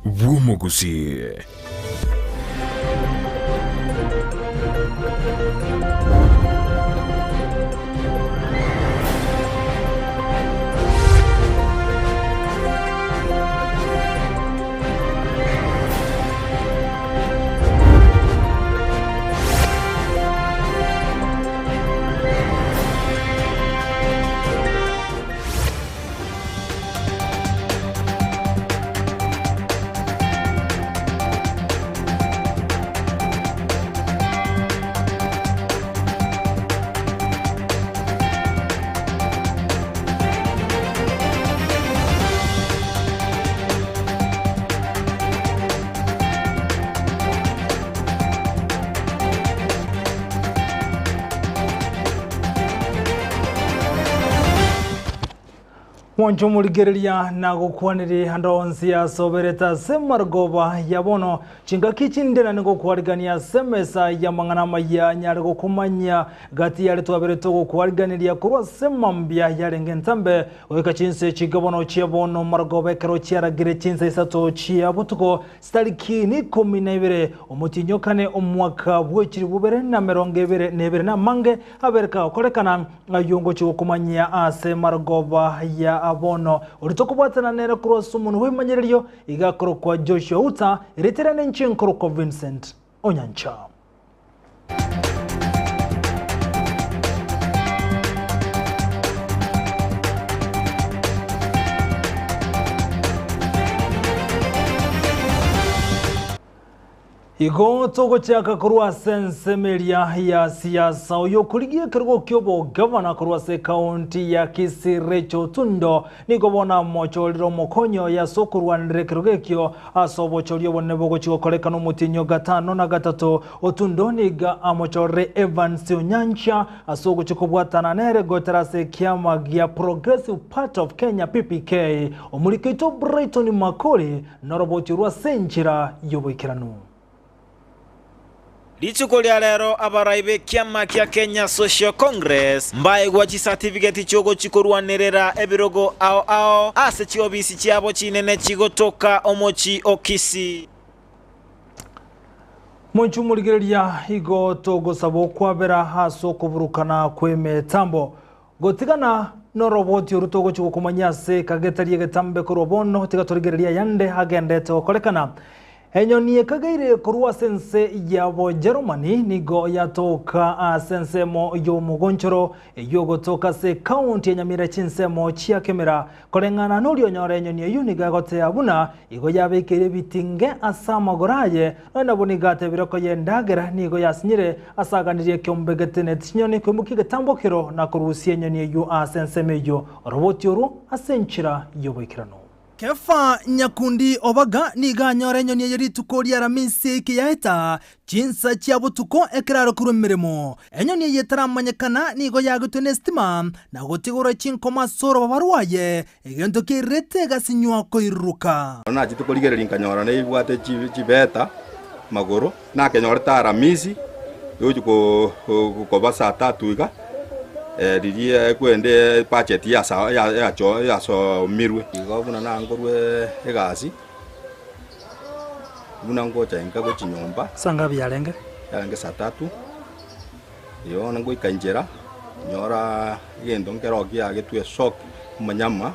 Wumugusi. Mwancho muligerelia na gukwaniri handonzi ya sobereta semargoba yabono chinga kichindena ngo kwarigania semesa ya manganama ya nyare kumanya gati yale twabere to kwariganira kurwa semambya yarenge ntambe weka chinse chigabono chiabono margoba kero chiaragire Chinsa Isato chiabutuko stariki ni 12 omutinyokane omwaka bwekiri bubere na merongebere nebere na mange abereka okorekana ayongo chigo kumanya ase margoba ya abono ulitokubwatana nera cross umuntu wimanyereryo igakoro kwa Joshua Uta iriterane nchinkoro kwa Vincent Onyancha. Igo togo chaka kurwa sensemelia ya siasa uyo kuligia kirgo kyobo governor kurwa se county ya Kisirecho Tundo niko bona mochoriro mokonyo ya sokurwa nrekirogekyo asobo choriyo bonebo chiko kolekano mutinyo gatano na gatatu Otundo niga amochore Evans Onyancha asogo chiko bwatana nere goterase kiama gya Progressive Part of Kenya PPK omulikito Brighton Makori norobotirwa senchira yoboikiranu. Lichuko lya lero abaraibe kiama kia Kenya Social Congress mbaye gwachi certificate chogo chikorwanerera ebirogo ao ase chiobisi chiabo chinene chigotoka omochi okisi. Mwanchu muligerelia igo togo sabo kwabera haso kuburukana kweme tambo gotigana no roboti urutogo chiko kumanyase kagetariye getambe korobono tigatorigerelia yande agende to kolekana. Enyoni kagaire kurwa sense yabo Germany nigo yatoka sense mo yo mugonchoro yogo toka se county ya Nyamira Chinsa mo chia kemera kolengana nuri onyore enyoni yuniga gote abuna igo yabekere bitinge asama goraye na bonigate biroko yendagera nigo yasinyire asaganiriye kyombegetene tinyoni kwemukige tambokero na kurusi enyoni yu sense meyo roboti oru asenchira yoboikirano. Kefa nyakundi obaga niga nyore nyoni yeri tukori aramisi kiyaita Chinsa chiabutuko ekiraro kurumiremo enyoni yetaramanyekana nigo yagutune stima na gutigura chinkoma soro babarwaye egento kirete gasinywa koiruka na chitukorigereri nkanyora ne ibwate chibeta magoro na kenyora taramisi yuko ko basa 3 iga didiye kwende budget ya so mirwe igobuna nangorwe egasi buna ngocha inga go chinyomba sanga byalenge yarenge 3 yo nango ikanjera nyora yendo ngero gya getwe shock manyama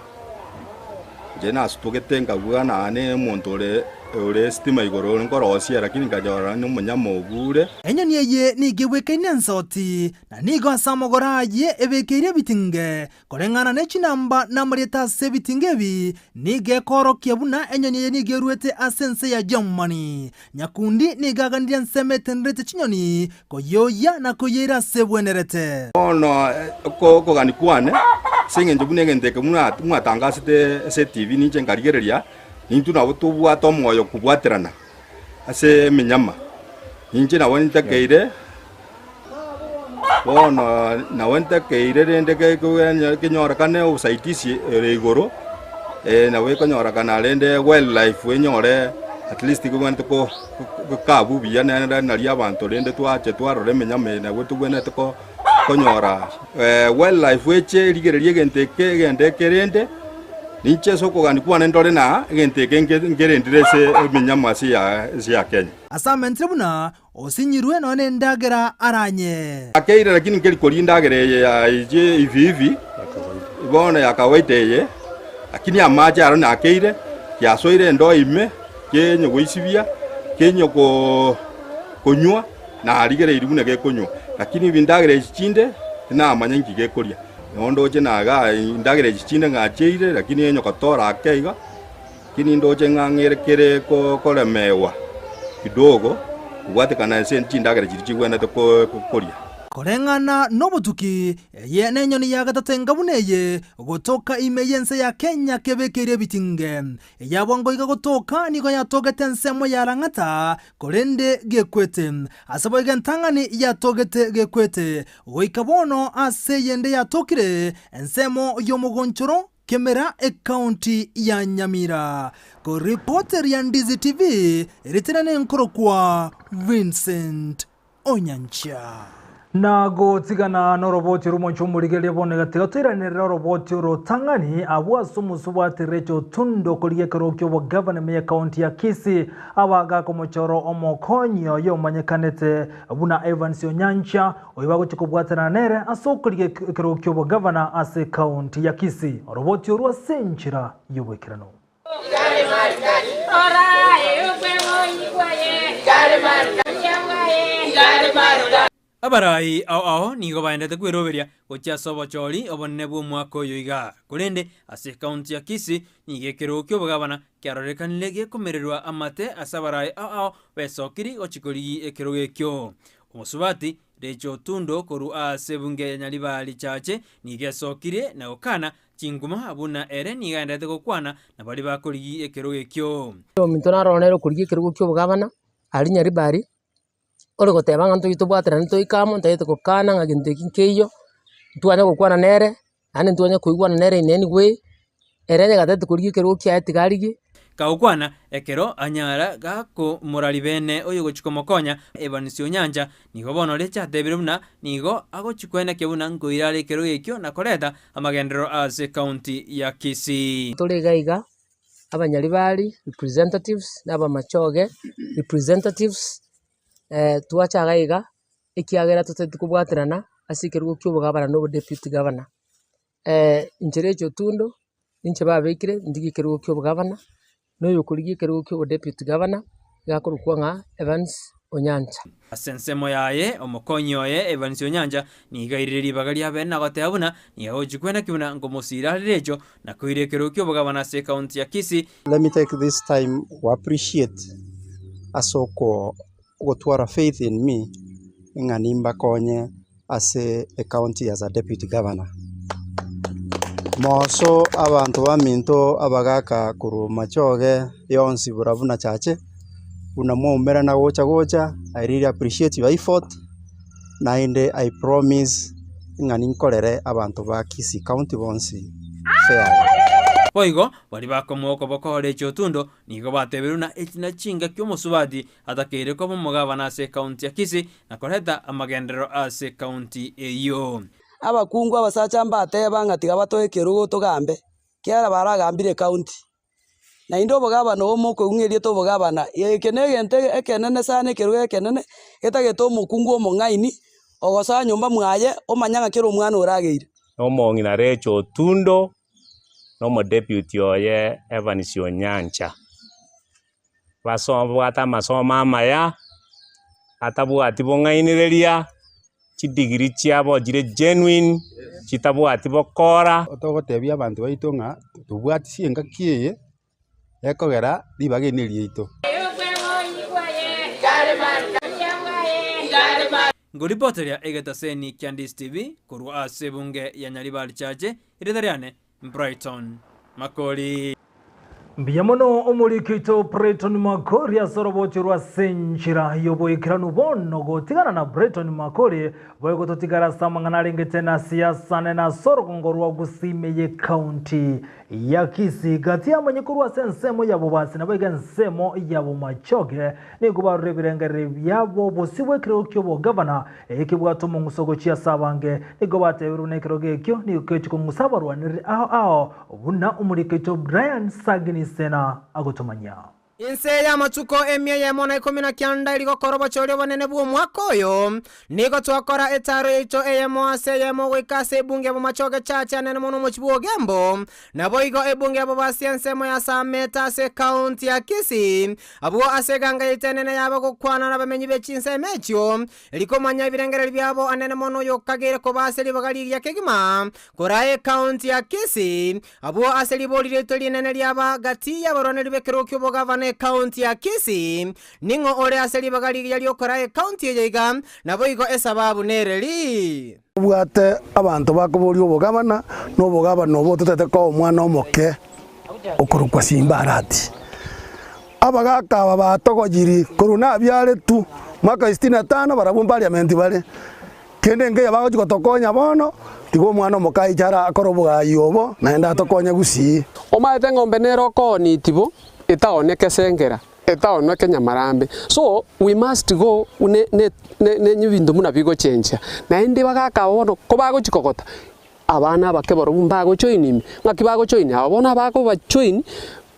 jena stugetenga bwana ane montole ore stima igoro ngorosia lakini ngajora no munyama obure enyoni ye nigewekene nsoti na nigo asamogoraye ebekeire bitinge korengana ne chinamba na mureta se bitingebi nige korokia buna enyoni ye nigeruete asense ya Germany nyakundi nigagandia nsemete nrete chinyoni koyoya na koyera sebwenerete ono ko ganikwane singe njubune ndeke muna tangasite se TV ninje ngarigereria nintu na butubu atomoyo kubwaterana ase minyama ninje na wonita keire ono na wonita keire rende kenyora kane usaitisi regoro na we konyora kana rende wildlife wenyore at least kubante ko kabu biya na ria abantu rende twache twarore minyama na gutubwene to konyora wildlife weche rigererie genteke rende Niche soko gani kwa ndore na gente ngere ndirese minyama ya Kenya. Asame ntribuna osinyirwe none ndagera aranye. Akeire lakini ngeli kori ndagere ya ije hivi ibona ya kawaida ye. Lakini amaja arona akeire ya soire ndo ime kenyo goisibia kenyo konywa na arigere iribune ge konywa. Lakini bindagere chinde na amanyangi ge koria. Ndoje naga indagere chinde ngacheire lakini enyo katora akeiga kini ndoje ngangerekere ko kolemewa kidogo ubate kana senti indagere chirichigwena to koria korengana nobutuki yene nyoni ya gatatenga buneye gotoka imeyense ya Kenya kebekere bitinge yabongo iga gotoka niko yatogete nsemo ya rangata korende gekwete asabo igantangani yatogete gekwete goikabono ase yende yatokire nsemo yomugonchoro Kemera ekaunti ya Nyamira. Ko reporter ya Ndizi TV ritirane nkoro kwa Vincent Onyancha. Na gotigana no roboti rumoncho murigelia bonega tigatira roboti rotangani abwa sumusuba tirecho tundo kolie kerokyo wa governor ya county ya Kisii abaga komochoro omokonyo yo manyekanete buna Evans Onyancha oibago chikobwatana nere asokolie kerokyo wa governor ase county ya Kisii roboti ru asenchira yobekirano Abarai ao nigo baendete kwiroberia gocha sobochori obonne bwo mwako yoiga kurende ase county ya Kisii nigekero kyo bugabana kyarorekanile gekomererwa amate asabarai ao besokiri gochikori ekero gekyo omusubati Recho tundo koru ase bunge nyalibali chache nigesokire na okana chinguma abuna ere nigaendete gokwana na bali bakori ekero gekyo ominto naronero kuri ekero gekyo bugabana ali nyalibali ore goteba nganto yitobwatera nto ikamo ntayete kokana ngagente kinkeyo tuanya gokwana nere ane tuanya koigwana nere in any way erenya gatete kuri ekero kyatigarigi kaukwana ekero anyara gako morali bene oyo gochikomokonya Evans Onyancha nigo bono lecha tebiruna nigo agochikwena kebuna ngoirale ekero gekyo na koreta amagendero ase county ya Kisii tolegaiga abanyalibali representatives naba machoge representatives tuachagaiga ikiagera tutete kubwaterana asikero kyobugabana no deputy governor incherecho tundo inche babekire ndigikero kyobugabana no kuri ekero kyo deputy governor yakorukwa nga Evans Onyancha asensemo yaye omokonyo ye Evans Onyancha nigairiri bagari abena goteabuna nihojikwena kibuna ngomosira lejo na koirekero kyo bugabana se county ya Kisii. Let me take this time to appreciate asoko gotwara faith in me nganimba konye ase a county as a deputy governor. Moso abantu baminto abagaka kuru machoge yonsi buravuna chache unamwomera na gocha I really appreciate your effort na inde I promise ngani nkorere abantu ba Kisii county bonsi fair Boigo bali bakomoko bokore chotundo nigo bateberuna etina chinga kyo musubadi atakere ko mugabana ase county ya Kisii na koreta amagendero ase county eyo abakungu abasacha mbateba ngatiga batoekero tugambe kiara baragambire county na indo bogabana omoko ungerie to bogabana ekenegente ekenene sana ekero ekenene etageto omukungu omongaini ogosa nyumba mwaye omanyanga kero omwana orageire omongi na Recho Tundo no mo deputy oye Evans Onyancha basombo masomo amaya atabwati bongainireria chidigiri chiabo jire genuine chitabwati bokora otogotebia abantu baitu nga tubwati sienga kieye ekogera libagenerie ito ngoripoteria egetaseni Ndizi TV kurwa ase bunge ya Nyalibali chache iretariane Brighton Makori Biyamono omurikito Brighton Makori asoroboti rwa senchira yoboikiranu bono gotigana na Brighton Makori boyo gototigara samangana lingete na siasa na sorongorwa gusime ye county ya Kisii gati ya manyikuru wa nsemo ya bubasi na baiga nsemo ya bumachoge ni kubarure birengere byabo bosiwe kirokyo bo governor ekibwato mu ngusogo cia sabange ni gobate urune kiroge kyo ni kwechuko musabarwanire aho buna umuriketo Brian Saginisena agotomanya Inse ya matuko emye ya mona 19 iligo korobo chole bonene bu mwaka oyo nigo twakora etaro echo eyemo ase yemo wekase bunge bo machoge chacha nene mono mochibu gembo na boigo ebunge bo basiense mo ya sameta se county ya Kisii abo ase ganga itenene yabo kokwana na bamenyi bechinse mecho liko manya birengere byabo anene mono yo kagere ko baseli bagali ya kegima korae county ya Kisii abo ase libolire toli nene lyaba gati ya boroneli bekerokyo bo gavana county ya Kisii ningo ore aseli bagali yali okora county yega nabo igo esababu nereli bwate abantu bakobori obogabana no bogabana obo tutete ko omwana omoke okorukwa simbarati abagaka babatogojiri koruna byale tu mwaka 65 barabu parliament bare kende nge yabago tokonya bono tigo mwana omokai jara akoroboga yobo naenda tokonya gusi omaete ngombe nero koni tibo itaoneke sengera itaoneke nyamarambe so we must go ne nyibindu muna bigo change na indi bagaka bono ko bago chikokota abana bakeboro mbago join ngaki bago join abona bago ba join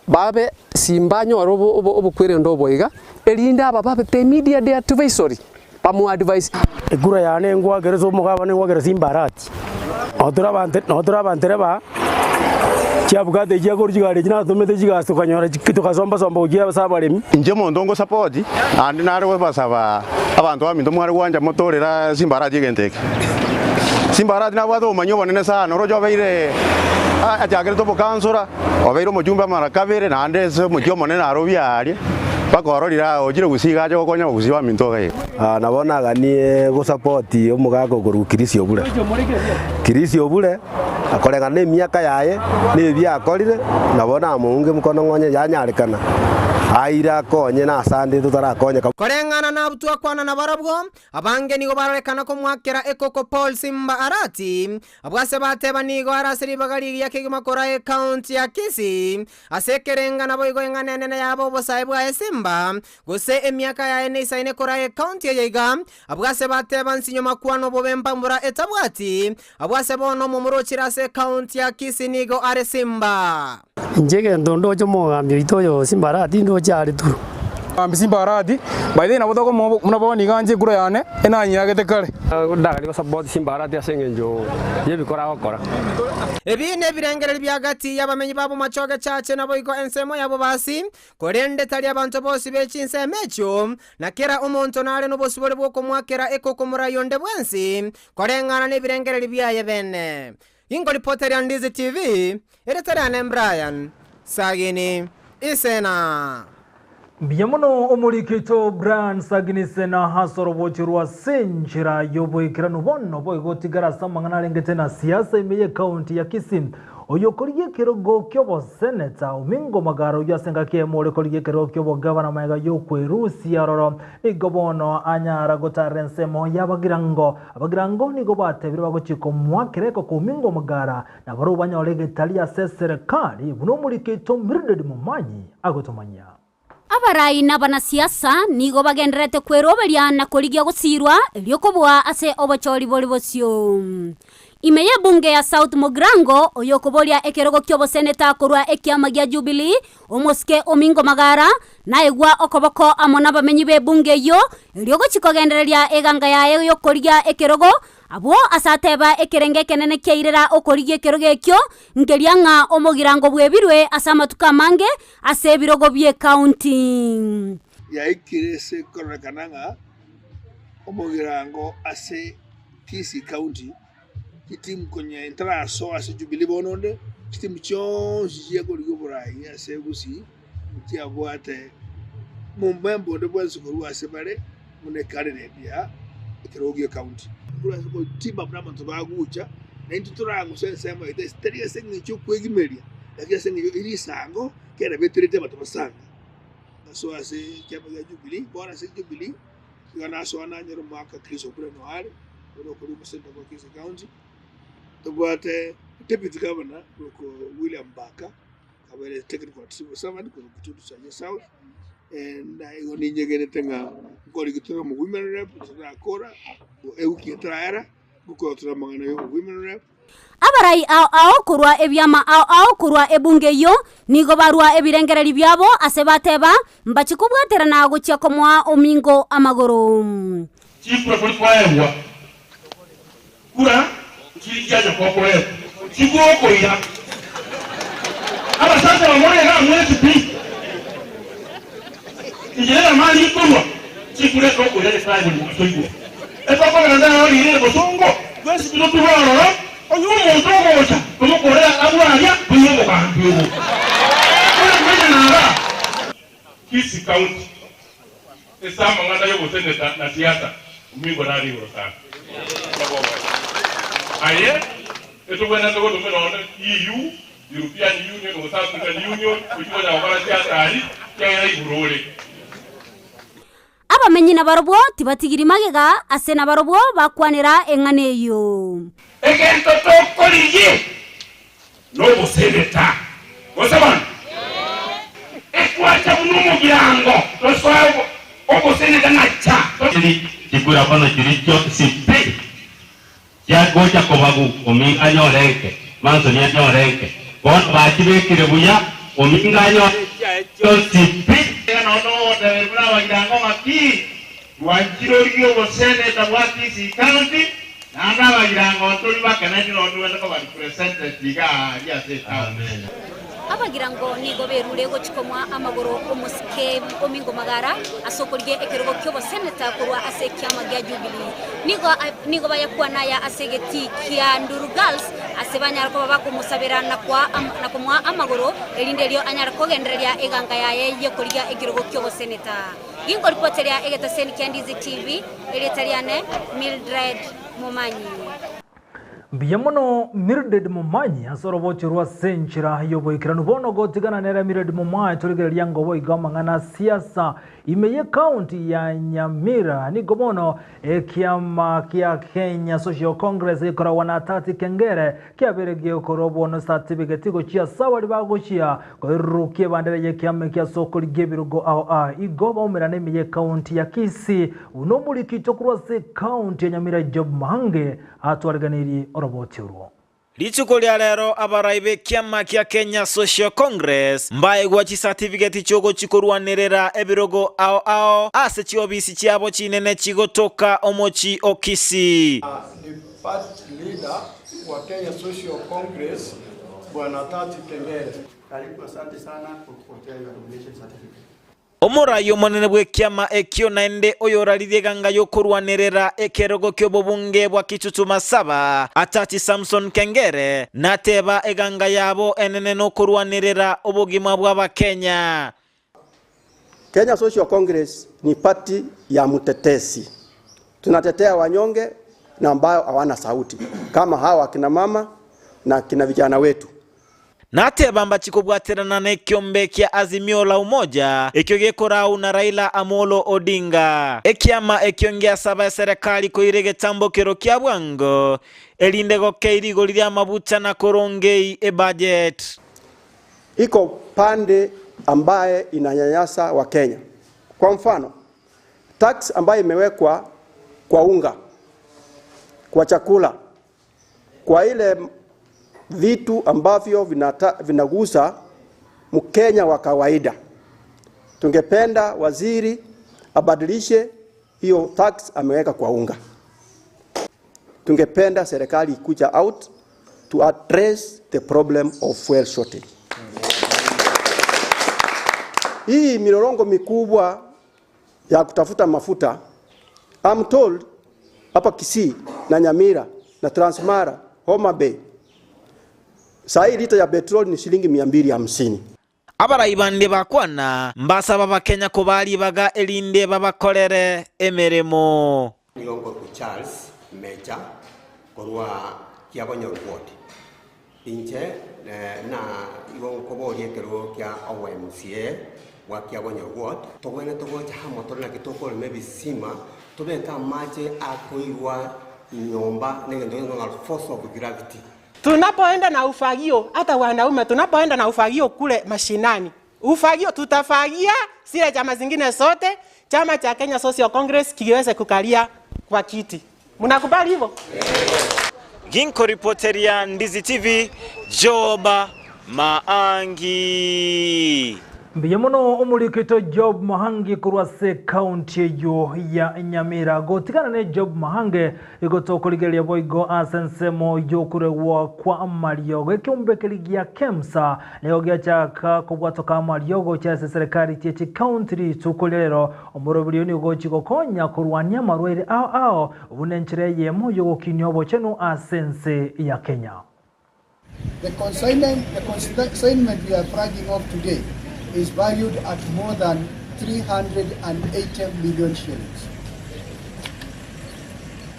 babe simbanyo obukwere ndo boiga elinda aba babe te media advisory pamu advice egura yane ngwa gerezo mugaba ne ngwa gereza imbarati otura bantere ba Chiabuka de Jagor Jigari, not to Metajigas to Kanyora, Kitukasomba, Sambogia, Sabarim. In Jemondongo support, and Naro Basava, Avanto, Tomarawan, Motora, Simbara Gigantek. Simbara Navado, Manu, and San, Rojo Vere, a Jagato Cansora, Overo Mojumba Maracavere, and Andes, Mojomon and Arovia. Pakorira ojire gusiga jo konya gusiwa mintoge nabona gani go support omugago goru kirisi obule akorenga ne miaka yaye ne bya akorire nabona munge mukono ngonye yanyarekana aira konye na sande tutara konye korengana na butwa kwana na barabwo abange nigo bararekana ko mwakera ekoko Paul Simba Arati abwase bateba nigo arasiri bagali ya kigima kora county ya Kisii asekerenga na boigo nganene yabo bosaibu ya Simba gose emyaka ya ene isaine kora county ya Yega abwase bateba nsinyo makwano bobemba mbura etabwati abwase bono mu murochira se county ya Kisii nigo are Simba njege ndondo jomo ambyo itoyo Simba Arati ndo cyari tu Simba Arati by then abodoko munaboni ganje gura yane enanyagete kare ndakali ko support Simba Arati asengenjo yebikora bakora ebine birengere byagati yabamenyi babo machoge chache nabo iko ensemo yabo basi korende tali abantu bose bechinse mecho na kera umuntu nale no bose bole bwo mwakera ekoko murayonde bwensi korengana ne birengere byaye bene ingo reporter ya Ndizi TV eretarane Brian Sagini Isena Biyamono omurikito Brian Saginisena hasoro bochirwa senjira yoboikirano bono boigotigara samangana lengete na siasa imeye county ya Kisii oyokoriye kirogo kyobo senator Umingo Magaro yasenga kemore koriye kirogo kyobo governor maiga yokwerusi yaroro igobono anyara gotarensemo abagirango nigo batebire bagochiko mwakireko ku Umingo Magara na barubanya olege talia serikali buno murikito Mildred Mumanyi agotomanya abarai na banasiasa nigo bagenderete kweroberia na korigia gusirwa eryokobwa ase obachori boli bosio imeye bunge ya South Mogrango oyokoboria ekerogo kyobo seneta korwa ekiama gya Jubilee omoske Umingo Magara na egwa okoboko amona bamenyi be bunge yo eryogo chikogendereria eganga yae yokorigia ekerogo abo asateba ekerenge kenene keirera okorigie keroge kyo ngelianga omogirango bwebirwe asamatuka mange ase birogo bye county ya ikirese korekananga omogirango ase Kisii county kitim kwenye interaso ase Jubilee bononde kitim chonji ya korigo borai ase gusi mutia boate mumembo de bwanzo koru ase bare mune candidate ya keroge county kura ko tiba brama to bagucha na intuturango sensema ite steria sengi chukwegimeria lakini sengi iri sango kera betrete batosanga so ase kiama ya Jubilee bora ase Jubilee yana so ananyero mwaka Kristo kule noare ndio kuri musenda kwa Kisii county tubwate deputy governor ko William Baka kabere technical civil servant ko Kitutu Sanya South and igoni nyegene tenga ko ligitoro mu women rep akora euki traera ko tra mangana yo women rep abarai ao kurwa ebyama ao kurwa ebunge yo nigo barwa ebirengereri byabo asebateba mbachikubwatera na gucia komwa omingo amagoro chipro por kwaewa kura chirijaje kwa kwaewa chigoko ya aba sasa wamone na mwezi pi injera mali kurwa chikure ko ko ya sai mu toigo e pa kwa na ori ile bosongo kwesi bino tuwaro oyumo ndogocha como korea abwaria kuyobo kandugo kuna nara kisi county esama ngata yobo seneta na siasa mingo nari sana aye eto bwana ndogo tumeona EU European Union or South African Union kuchukua na wala siasa ali kaya iburole abamenyi na barobwo tibatigiri magega ase na barobwo bakwanira enganeyo egento tokolije no seneta osaban ekwacha munumu girango toswabo obo seneta nacha dikura bana kiricho sipe ya gocha kobagu ominga nyoreke manzo nya nyoreke bon bachibe kirebuya ominga nyoreke sipe no de brava girango maki wanjirorio bo seneta wati si county nana bagirango tuli bakanati no nduwe ko bali present diga ya se amen abagirango nigo berure go chikomwa amagoro omusike omingo magara asokorye ekerogo kyobo seneta kurwa asekyama gya Jubilee nigo bayakwana ya asegeti kya Nduru Girls asebanya ko bakumusabira na kumwa amagoro elindelyo anyara ko gendereria eganga yaye yekorya ekerogo kyobo seneta ingo reporteria egeta sen Ndizi TV eletariane Mildred Mumanyi Biyamono Mildred Mumanyi asorobochirwa senchira yoboikiranu bono gotigana nera Mildred Mumanyi tuligereria ngobo igamangana siasa imeye county ya Nyamira ni gomono ekiama kia Kenya Social Congress ikora wanatati kengere kiaberegie ukorobo no certificate go chia sawa libagochia koirukie bandere ye kiama kia soko ligebirugo ao igoba umerane imeye county ya Kisii unomulikito kurwa se county ya Nyamira Job Mahange atwariganiri orobotiurwo Lichuko lya lero abaraibe kiama kia Kenya Social Congress mbaye gwachi certificate chogo chikorwanerera ebirogo ao ase chiobisi chiabo chinene chigotoka omochi okisi the party leader wa Kenya Social Congress Bwana Tati Kengere. Karibu, asante sana kwa kupokea nomination certificate. Omorayo monene bwe kiama ekyo naende oyorarithie ganga yokurwanerera ekerogo kyobobunge bwa Kitutu Saba Atati Samson Kengere nateba eganga yabo enene no kurwanerera obogima bwa Kenya. Kenya Social Congress ni party ya mtetesi. Tunatetea wanyonge na ambao hawana sauti kama hawa kina mama na kina vijana wetu. Nateba mbachikobwaterana nekyombe kya Azimio la Umoja ekyo gekorau na Raila Amolo Odinga ekiama ekyongea saba serikali koirege tambokero kya bwango elindego keirigo lya mabuta na korongei budget. Iko pande ambaye inanyanyasa wa Kenya. Kwa mfano, tax ambaye imewekwa kwa unga, kwa chakula, kwa ile vitu ambavyo vinagusa Mkenya wa kawaida. Tungependa waziri abadilishe hiyo tax ameweka kwa unga. Tungependa serikali ikuja out to address the problem of fuel shortage. Hii milolongo mikubwa ya kutafuta mafuta, I'm told hapa Kisii na Nyamira na Transmara, Homa Bay, sai lita ya petrol ni shilingi 250. Abarayibande bakwana mbasaba bakenya ko bali baga elinde babakolere emeremo. Ngongo ku Charles Meja korwa kiagonyo ward. Inche na ngongo bori ekero kya OMCA wa kiagonyo ward. Togwene togoja hamotora kitoko mebisima tobeka mache akoirwa nyomba negendo ngal force of gravity. tunapoenda na ufagio, hata wanaume tunapoenda na ufagio kule mashinani, ufagio tutafagia zile chama zingine zote, chama cha Kenya Social Congress kiweze kukalia kwa kiti. Mnakubali hivyo? Ginko reporteria Ndizi TV, Joba Maangi. Biyamuno umurikito Job Mahangi kurwase county yo ya Nyamira gotigana ne Job Mahange igotokoligelia boigo asensemo yo kurewa kwa Amariogo ekyumbekeligia KEMSA neogya chaka kubwatoka Amariogo cha serikali cyechi county tukolero omurobirioni ugochiko konya kurwania marwere ao ubunenchire yemo yo kinyobo chenu asense ya Kenya. The consignment we are flagging off today is valued at more than 380 million shillings.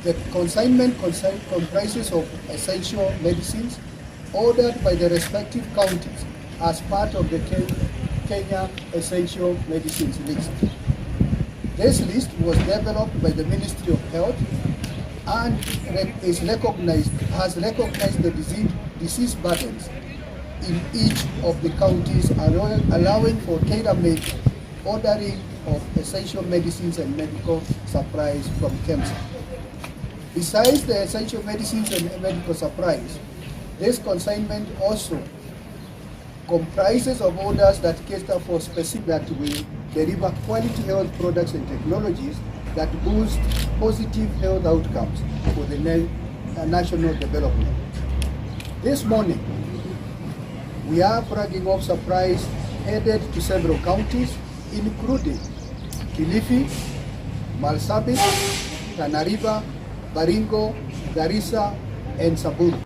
The consignment comprises of essential medicines ordered by the respective counties as part of the Kenya Essential Medicines list. This list was developed by the Ministry of Health and has recognized the disease burdens in each of the counties, allowing for tailor-made ordering of essential medicines and medical supplies from KEMSA. Besides the essential medicines and medical supplies, this consignment also comprises of orders that cater for specific that will deliver quality health products and technologies that boost positive health outcomes for the national development. This morning, we are flagging off supplies headed to several counties, including Kilifi, Marsabit, Tana River, Baringo, Garissa, and Samburu.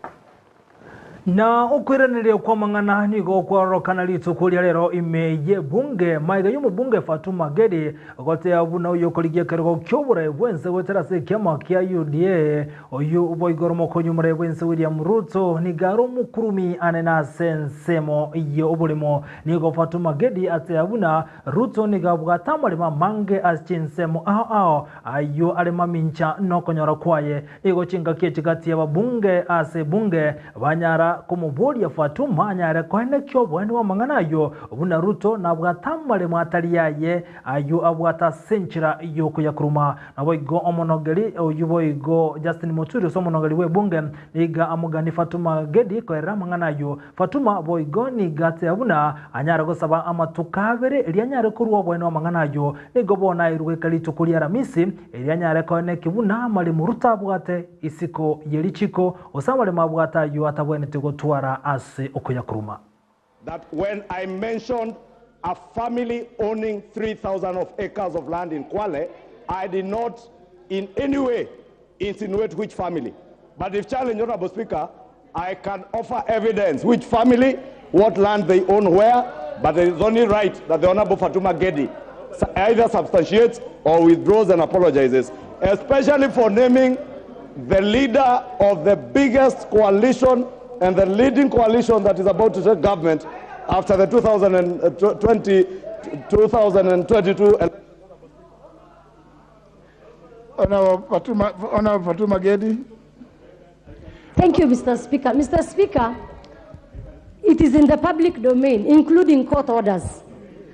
Na ukwiranire kwa mangana nigo kwa kanali tukulia lero imeye bunge maiga yumu bunge Fatuma Gedi gote abuna uyo koligia kergo kyobura bwense weterase kyama kya UDA oyu uboigoromo konyumure bwense William Ruto ni garo mukurumi anena sensemo iyo obulimo nigo Fatuma Gedi ate abuna Ruto ni gabwata malima mange aschinsemo ayo alema mincha no konyora kwaye igo chinga kiechigati ya bunge ase bunge banyara kumubuli ya Fatuma anyare kwene kyobo eni wa manganayo obuna Ruto na bwatamale mwatali yaye ayo abwata senchira iyo kuyakuruma naboigo omonogeri oyuboigo Justin Muturi somonogeri we bunge niga amugani Fatuma Gedi kwera manganayo Fatuma boigo ni gate abuna anyare gosaba amatukabere elianyare kuruwa bwene wa manganayo nigo bona irwe kalito kulia ramisi elianyare kwene kibuna mali muruta bwate isiko yelichiko osamale mabwata yo atabwene tuara ase okuyakuruma. That when I mentioned a family owning 3,000 acres of land in Kwale, I did not in any way insinuate which family. But if challenged, Honorable Speaker, I can offer evidence which family, what land they own where, but it is only right that the Honorable Fatuma Gedi either substantiates or withdraws and apologizes, especially for naming the leader of the biggest coalition and the leading coalition that is about to take government after the 2022 Honorable Fatuma Gedi. Thank you, Mr. Speaker. Mr. Speaker, it is in the public domain, including court orders,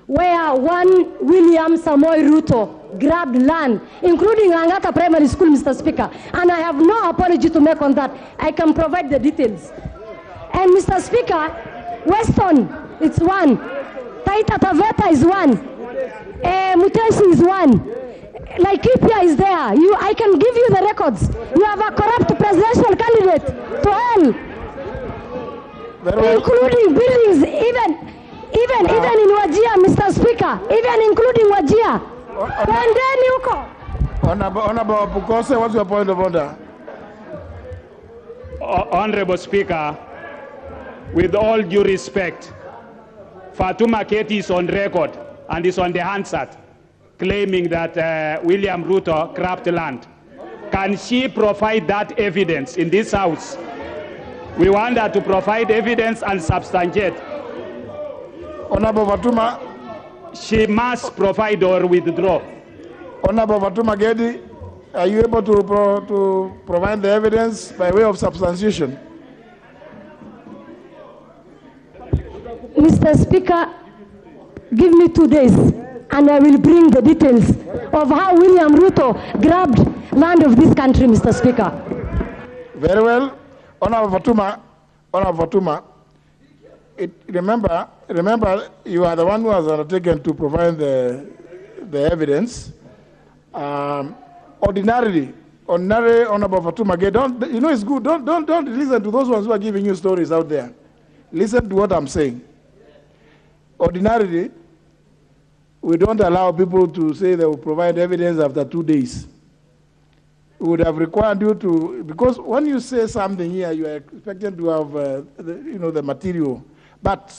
where one William Samoei Ruto grabbed land, including Angata Primary School, Mr. Speaker, and I have no apology to make on that. I can provide the details. And Mr. Speaker, Weston, it's one. Taita Taveta is one. Mutesi is one. Laikipia is there. I can give you the records. You have a corrupt presidential candidate to hell. Including buildings, even in Wajir, Mr. Speaker, even including Wajir. Honorable Pukose, what's your point of order? Honorable Speaker, with all due respect, Fatuma Gedi is on record and is on the Hansard claiming that William Ruto grabbed land. Can she provide that evidence in this House? We want her to provide evidence and substantiate. Honorable Fatuma, she must provide or withdraw. Honorable Fatuma Gedi, are you able to provide the evidence by way of substantiation? Mr. Speaker, give me 2 days and I will bring the details of how William Ruto grabbed land of this country, Mr. Speaker. Very well. Honorable Fatuma, remember, you are the one who has undertaken to provide the evidence. Ordinarily, Honorable Fatuma, it's good. Don't listen to those ones who are giving you stories out there. Listen to what I'm saying. Ordinarily, we don't allow people to say they will provide evidence after 2 days. We would have required you to, because when you say something here, you are expected to have the material. But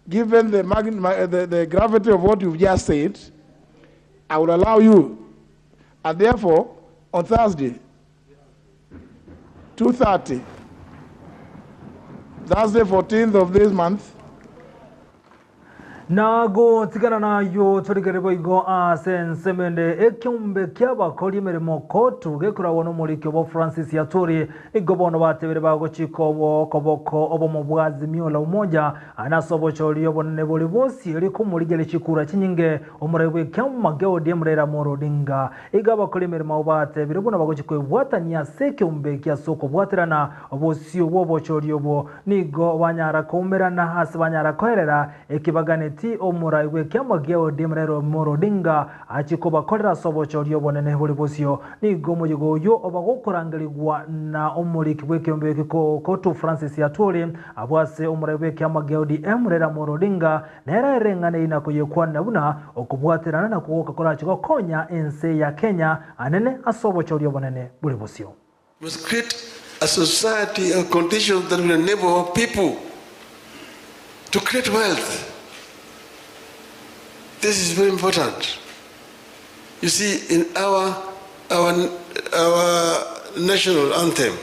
given the gravity of what you've just said, I will allow you. And therefore, on Thursday, 2:30, Thursday 14th of this month, nago tigana na yo torigerebo igo sensemende ekyumbe ky'abakora imirimo kotu gekura wono muri kyobo Francis Yatori igobono batebere bago chikobo koboko obo mu bwazi miola umoja anasobochori obonne boli bosi eri kumurigere chikura kinyinge omurebe kyamageo demrera morodinga igabakora imirimo batebere buna bago chikwebwatanya sekyumbe kyasoko bwaterana obosi obochori obo nigo banyara kumerana hasi banyara koherera ekibagane ti omuraiwe kyamageo demrero morodinga achikoba kolera sobochori obonene boli bosio nigo muyigo yo obagokorangaligwa na omuriki bwekyombe kotu Francis Yatori abwase omuraiwe kyamageo di emrera morodinga nera erengane inakuyekwana buna okubwaterana na kuoka kola chiko konya ense ya Kenya anene asobochori obonene boli bosio. We must create a society and conditions that will enable our people to create wealth. This is very important. You see, in our national anthem,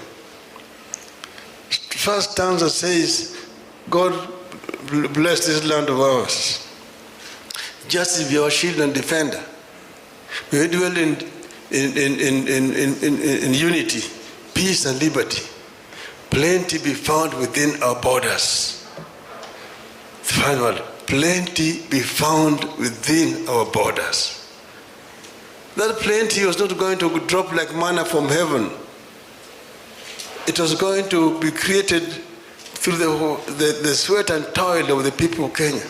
first stanza says, God bless this land of ours. Justice be our shield and defender. We dwell in unity, peace and liberty. Plenty be found within our borders. The final word. Plenty be found within our borders. That plenty was not going to drop like manna from heaven. It was going to be created through the sweat and toil of the people of Kenya.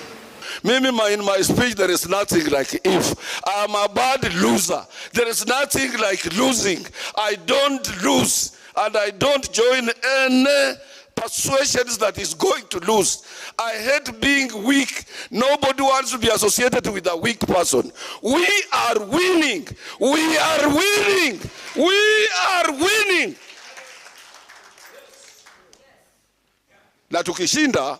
In my speech, there is nothing like if. I am a bad loser. There is nothing like losing. I don't lose, and I don't join any persuasions that is going to lose. I hate being weak. Nobody wants to be associated with a weak person. We are winning. We are winning. We are winning. Na tukishinda,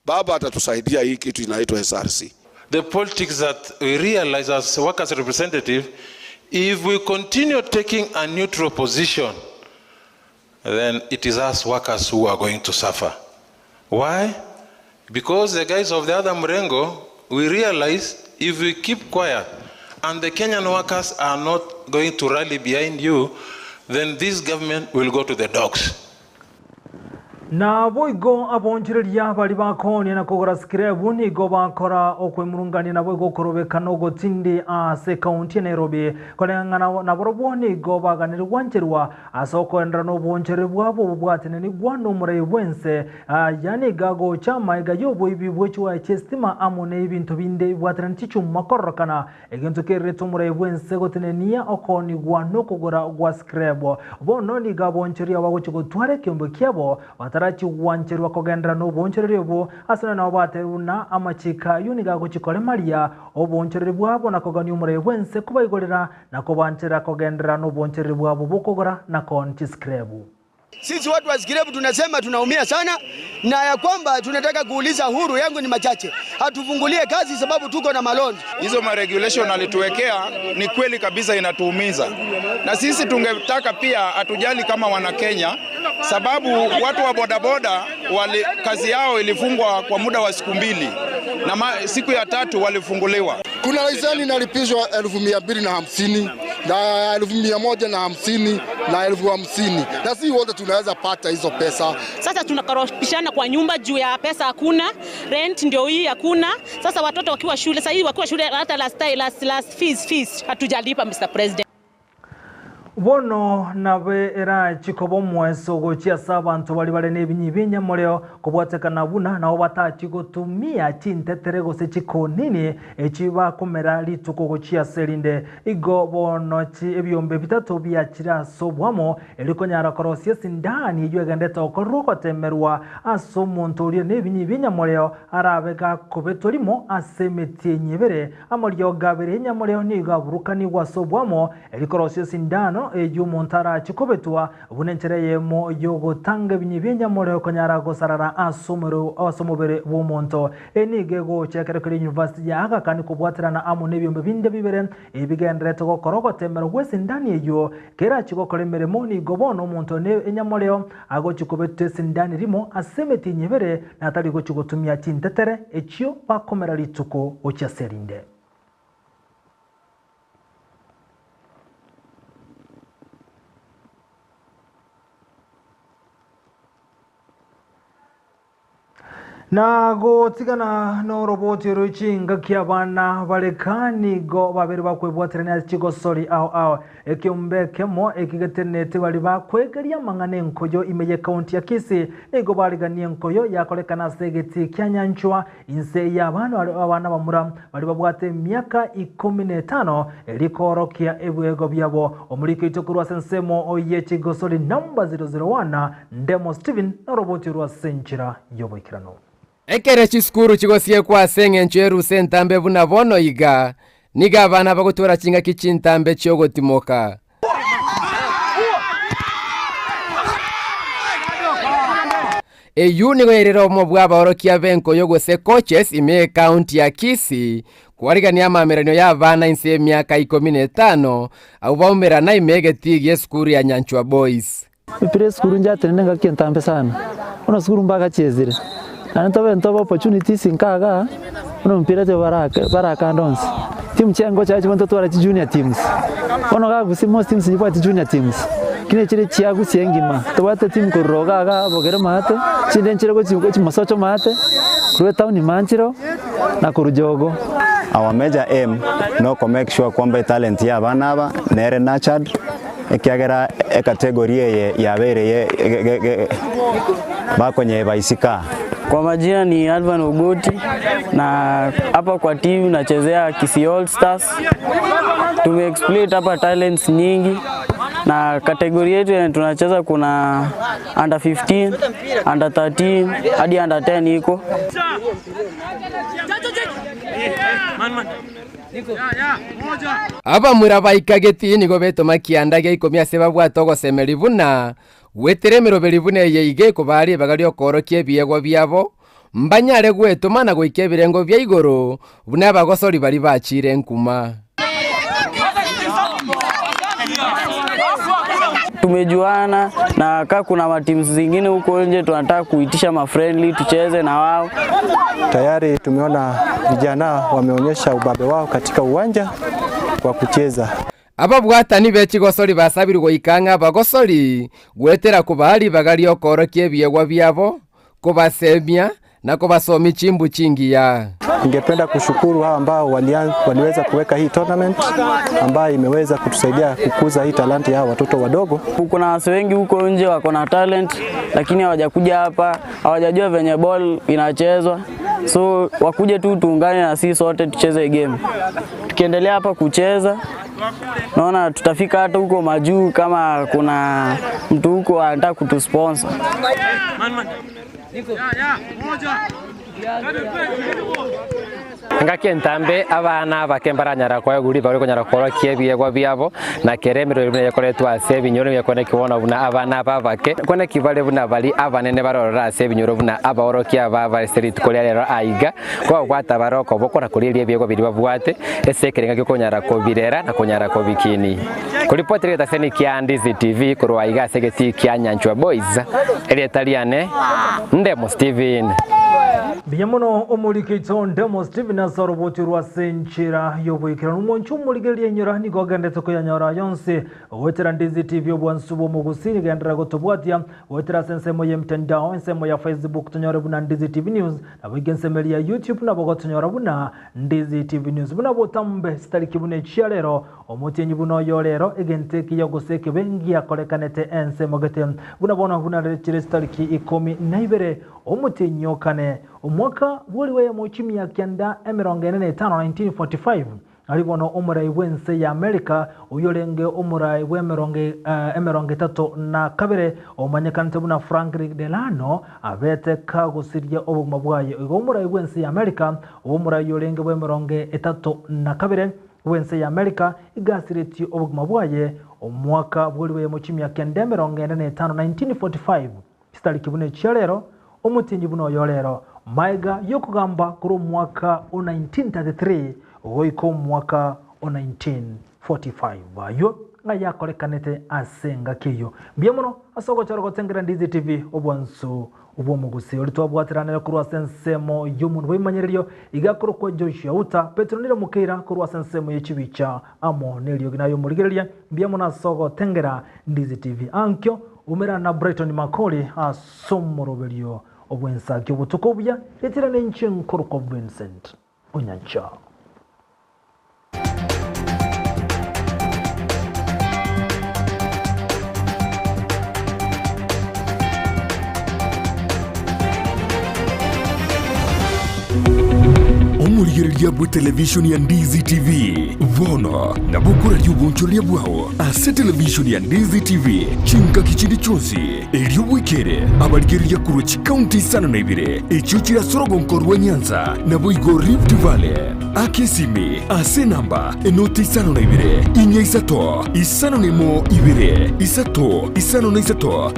Baba atatusaidia hii kitu inaitwa SRC. The politics that we realize as workers' representative, if we continue taking a neutral position, then it is us workers who are going to suffer. Why? Because the guys of the other Mrengo, we realize if we keep quiet and the Kenyan workers are not going to rally behind you, then this government will go to the dogs. Na boigo abonjereria bali bakoni na kugora skrebu ni go bakora okwemurungani na boigo korobekano gotindi ase county Nairobi kolengana na boroboni go baganira wancherwa asoko endra no bonjerebu abo bwatene ni gwano murai wense yani gago chama igayobo ibi bwechwa chestima amone ibintu binde bwatene tichu makorokana egento kereto murai wense gotene niya okoni gwano kugora gwa skrebu bono ni gabonjeria bago chigo tware kyombe kyabo tarachi wancherwa kogendra no boncherere bo asana na bateruna amachika yuniga guchikole maria oboncherere bwabo nakogani umure wense kubaigorera nakobanchera kogendra no boncherere bwabo bokogora na konti skrebu. Sisi watu wa Skirebu tunasema tunaumia sana na ya kwamba tunataka kuuliza huru yangu ni machache. Hatufungulie kazi sababu tuko na maloni. Hizo regulation alituwekea ni kweli kabisa inatuumiza. Na sisi tungetaka pia atujali kama wana Kenya sababu watu wa bodaboda kazi yao ilifungwa kwa muda wa siku 2 na siku ya 3 walifunguliwa. Kuna leseni inalipizwa 1250 na 150 na 50, na si wote tunaweza pata hizo pesa. Sasa tunakorofishana kwa nyumba juu ya pesa hakuna, rent ndio hii hakuna. Sasa watoto wakiwa shule, sasa hivi wakiwa shule hata last fees hatujalipa Mr. President. Bono nabe era chikobo mweso gochia sabantu bali bale nebinyibinya moleo kubwatekana buna na obatachi gutumia chintetere gose chiko nini echiba komera lituko gochia selinde igo bono chi ebyombe bitatu byakira sobwamo elikonyara korosia sindani ijwegendeta okoroko temerwa aso muntu uri nebinyibinya moleo arabega kubetolimo asemetie nyebere amolyo gabere nyamoleo niga burukani wasobwamo elikorosia sindano eju montara chikobetwa bunenchereye mo yogo tanga binyibenya more konyara gosarara asomobere bo monto enigego chekerekere university ya aga kandi kubwatirana amo nebyombe binde bibere ebigendrete go koroko temero wese ndani ejo kera chigokore meremo ni gobono monto ne enyamoreo ago chikobetwe sindani rimo asemeti nyebere natali go chigotumia chintetere echio bakomera lituko ochaserinde. Na go tigana no roboti ruchinga kiabana balekani go babiri bakwebwaterana chigo sori ao ekiumbekemo ekigetenete bali bakwegeria mangane nkoyo imeye county ya Kisii ego baliganie nkoyo yakolekana segeti kyanyanchwa inse abana bamura bali babwate miaka 15 elikorokia ebwego byabo omulike itokurwa sensemo oye chigo sori number 001 Ndemo Steven no roboti rwa senchira yoboikirano ekere chiskuru chigosie kwa senge ncheru sentambe buna bono iga niga abana bagotora chinga kichintambe chogotimoka eyu nigo erero mo bwaba orokia benko yogose coaches ime county ya Kisii kuarigania amameranyo ya abana inse miaka 15 au baumera na imege tigi skuru ya Nyanchwa Boys ipire skuru njate nenga kentambe sana ona skuru mbaga chezire anatobe opportunities inkaga ono mpira te baraka ndonse team chengo chachi bonto twara junior teams ono ga gusi most teams yipati junior teams kine chire chiagu siengima tobate team koroga ga bogere mate chinde chire go chimasocho mate kruwe town manchiro na kurujogo. Our major aim no to make sure kwamba talent ya bana aba nere nurtured ekiagera category ya bere bakonye baisika. Kwa majina ni Alvan Ogoti na hapa kwa timu nachezea Kisii All Stars. Tumeexploit hapa talents nyingi na kategori yetu tunacheza kuna under 15, under 13 hadi under 10 iko. Aba murabaikageti nigo betoma kiandage ikomia seba bwatogo semeribuna weteremero beribune yeige ko bari bagali okorokie biego byabo mbanyare gwetoma na goike birengo bya igoro buna bagosori bari bachire nkuma. Tumejuana na kama kuna matimu zingine huko nje tunataka kuitisha mafriendly tucheze na wao. Tayari tumeona vijana wameonyesha ubabe wao katika uwanja wa kucheza. Aba bwatani bechigosori basabirwo ikanga bagosori gwetera kubali bagali okorokie biegwa byabo kubasemia na kubasomi chimbu chingi ya. Ningependa kushukuru hao ambao waliweza kuweka hii tournament ambayo imeweza kutusaidia kukuza hii talent ya watoto wadogo. Kuna watu wengi huko nje wako na talent lakini hawajakuja hapa, hawajajua venye ball inachezwa. So wakuje tu tuungane na sisi sote tucheze game. Tukiendelea hapa kucheza naona tutafika hata huko majuu kama kuna mtu huko anataka kutusponsor. Ngaki entambe abana bakembaranyara kwa guri bari konyara kora kiebiyegwa byabo na keremero rimwe yakoretwa ase binyoro yakone kibona buna abana babake kone kibale buna bali abanene barorora ase binyoro buna aborokia baba street kolia rero aiga kwa gwata baroko bokora kuriria byegwa biri babwate ese kerenga kikonyara ko birera na konyara ko bikini kulipotire taseni kia Ndizi TV kurwa aiga segeti kia Nyanchwa Boys ele Italiane Ndemo Steven. Biamono omurikito ndemo Steven Asoro botirwa senchira yobwikira n'umunchu murigerie nyora ni gogendete ko yanyora yonse wetera Ndizi TV obwansubo mugusiri gendera gotobwatia wetera sensemo ye mtandao ensemo ya Facebook tunyora buna Ndizi TV News na bigensemeli ya YouTube na bogotunyora buna Ndizi TV News buna botambe stariki bune chialero omutenyi buno yorero egenteki yogoseke bengi yakolekanete ensemo gete buna bona buna rechire stariki 12 omutenyi okane umwaka woliwe mu chimya kyanda emirongene 1945 alibono umurai wense ya Amerika uyolenge umurai w'emironge emironge 3 na kabere omanyekante buna Franklin Delano abete kagusirye obuguma bwaye umurai wense ya Amerika umurai yolenge w'emironge 3 na kabere wense ya Amerika igasireti obuguma bwaye umwaka woliwe mu chimya kyanda emirongene 1945 stali kibune cyalero omutinyi buno yorero maiga yokugamba kuri mwaka 1933 goiko mwaka 1945 bayo ngayakolekanete asenga kiyo biemono asogo cyaro gotengera Ndizi TV obwansu ubwomugusi olitwabwatirana kuri asensemo y'umuntu wimanyeryo igakoro kwa Joshua uta Petronile Mukira kuri asensemo y'kibicha amo nelyo ginayo murigereria biemono asogo tengera Ndizi TV ankyo umera na Brighton Makoli asomoroberyo obwensa ky'obutukobya letera n'enche nkoro ko Vincent Onyancha. Omurigereria bwa television ya Ndizi TV vono na bukura ry'ubunchoria bwao ase television ya Ndizi TV chinka kichindi chonsi eryobwikere abarigereria kurochi county sana na ibire echo kira sorogonko rwa Nyanza na boigo Rift Valley akesimi ase namba enoti sana na ibire inya isato isano nemo ibire isato isano na isato